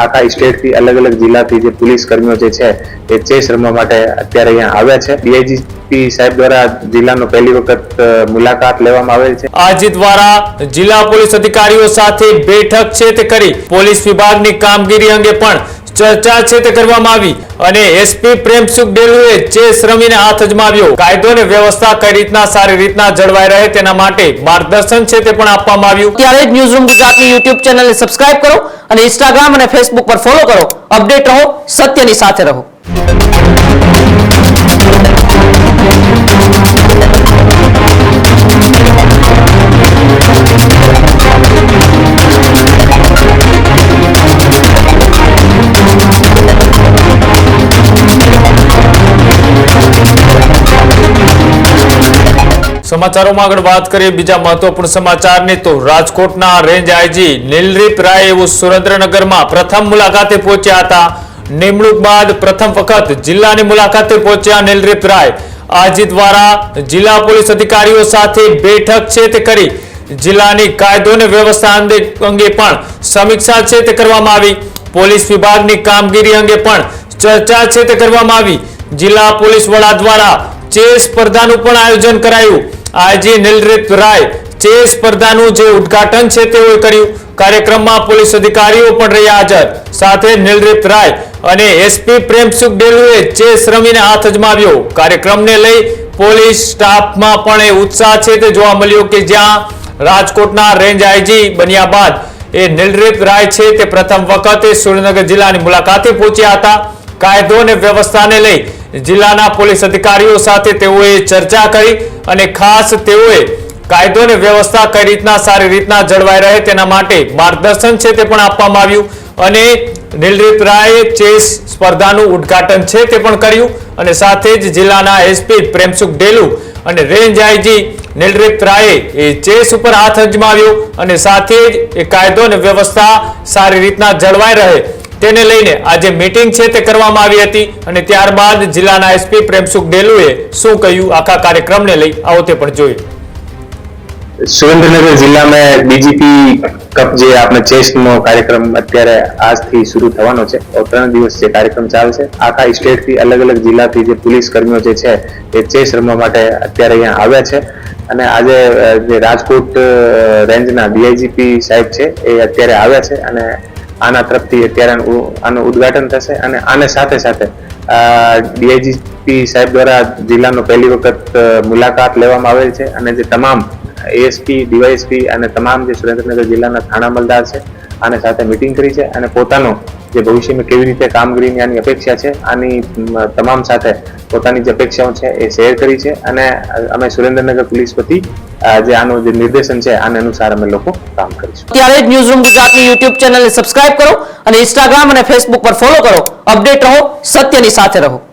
આખા સ્ટેટથી અલગ અલગ જિલ્લાથી જે પોલીસ કર્મીઓ જે છે એ ચેસ રમવા માટે અત્યારે અહીંયા આવ્યા છે। ડીઆઈજીપી સાહેબ દ્વારા જિલ્લાનો પહેલી વખત મુલાકાત લેવામાં આવેલ છે। આરજી દ્વારા જિલ્લા પોલીસ અધિકારીઓ સાથે બેઠક છે તે કરી પોલીસ વિભાગની કામગીરી અંગે પણ ચર્ચા છે તે કરવામાં આવી અને એસપી પ્રેમસુખ ડેલુએ ચેસ રમીને હાથ અજમાવ્યો। કાયદો અને વ્યવસ્થા કઈ રીતના સારી રીતના જળવાઈ રહે તેના માટે માર્ગદર્શન છે તે પણ આપવામાં આવ્યું। ત્યારે જ ન્યૂઝરૂમ ગુજરાતની યુટ્યુબ ચેનલને સબસ્ક્રાઇબ કરો અને ઇન્સ્ટાગ્રામ અને ફેસબુક પર ફોલો કરો। અપડેટ રહો, સત્યની સાથે રહો। સમાચારોમાં આગળ વાત કરીએ બીજા મહત્વપૂર્ણ સમાચારની તો રાજકોટના રેન્જ આઈજી નીલરીપ રાય એવું સુરેન્દ્રનગરમાં પ્રથમ મુલાકાતે પહોંચ્યા હતા। નિમણૂક બાદ પ્રથમ વખત જિલ્લાની મુલાકાતે પહોંચ્યા નીલરીપ રાય આરજી દ્વારા જિલ્લા પોલીસ અધિકારીઓ સાથે બેઠક છે તે કરી જિલ્લાની કાયદો અને વ્યવસ્થા અંગે પણ સમીક્ષા છે તે કરવામાં આવી। પોલીસ વિભાગની કામગીરી અંગે પણ ચર્ચા છે તે કરવામાં આવી। જિલ્લા પોલીસ વડા દ્વારા ચેસ સ્પર્ધાનું પણ આયોજન કરાયું। આઈજી નીલરીપ રાય ચેસ સ્પર્ધાનું જે ઉદ્ઘાટન છે તેઓએ કર્યું। કાર્યક્રમમાં પોલીસ અધિકારીઓ પણ રહ્યા હાજર। સાથે નીલરીપ રાય અને એસપી પ્રેમસુખ ડેલુએ ચેસ રમીને હાથ અજમાવ્યો। કાર્યક્રમને લઈ પોલીસ સ્ટાફમાં પણ એ ઉત્સાહ છે તે જોવા મળ્યો કે જ્યાં રાજકોટના રેન્જ આઈજી બન્યા બાદ એ નીલરીપ રાય છે તે પ્રથમ વખતે સુરેન્દ્રનગર જિલ્લાની મુલાકાતે પહોંચ્યા હતા। કાયદો અને વ્યવસ્થાને લઈ જિલ્લાના પોલીસ અધિકારીઓ સાથે તેઓએ ચર્ચા કરી અને ખાસ તેઓએ કાયદો અને વ્યવસ્થા કઈ રીતના સારી રીતના જળવાઈ રહે તેના માટે માર્ગદર્શન છે તે પણ આપવામાં આવ્યું અને નીલરીપ રાયે ચેસ સ્પર્ધાનું ઉદ્ઘાટન છે તે પણ કર્યું અને સાથે જ જિલ્લાના એસપી પ્રેમસુખ ડેલુ અને રેન્જ આઈજી નીલરીપ રાયે એ ચેસ ઉપર હાથ અજમાવ્યો અને સાથે જ એ કાયદો અને વ્યવસ્થા સારી રીતના જળવાઈ રહે તેને લઈને આજે મીટિંગ છે તે કરવામાં આવી હતી અને ત્યારબાદ જિલ્લાના એસપી પ્રેમસુખ ડેલુએ શું કહ્યું આખા કાર્યક્રમને લઈ આવો તે પણ જોઈએ। सुरेंद्रनगर जिला में डीजीपी कप जे आपने चेस नो कार्यक्रम અત્યારે આજથી શરૂ થવાનો છે। 3 દિવસ જે કાર્યક્રમ ચાલશે। આખા સ્ટેટ થી અલગ અલગ જિલ્લાથી જે પોલીસ કર્મીઓ જે છે એ ચેસ રમવા માટે અત્યારે અહીંયા આવ્યા છે અને આજે જે રાજકોટ રેન્જના ડીઆઈજીપી સાહેબ છે એ અત્યારે આવ્યા છે અને આના તરફથી અત્યારે આનું ઉદ્ઘાટન થશે અને આને સાથે સાથે ડીઆઈજીપી સાહેબ દ્વારા જિલ્લાનો પહેલી વખત મુલાકાત લેવામાં આવેલ છે અને જે તમામ એએસપી ડીવાયએસપી અને તમામ જે સુરેન્દ્રનગર જિલ્લાના થાણા અમલદાર છે આને સાથે મીટિંગ કરી છે અને પોતાનો જે ભવિષ્યમાં કેવી રીતે કામગીરીની આની અપેક્ષા છે આની તમામ સાથે પોતાની જે અપેક્ષાઓ છે એ શેર કરી છે અને અમે સુરેન્દ્રનગર પોલીસ વતી જે આનું જે નિર્દેશન છે આને અનુસાર અમે લોકો કામ કરીશું। ત્યારે જ ન્યૂઝરૂમ ગુજરાતની યુટ્યુબ ચેનલને સબસ્ક્રાઇબ કરો અને ઇન્સ્ટાગ્રામ અને ફેસબુક પર ફોલો કરો। અપડેટ રહો, સત્યની સાથે રહો।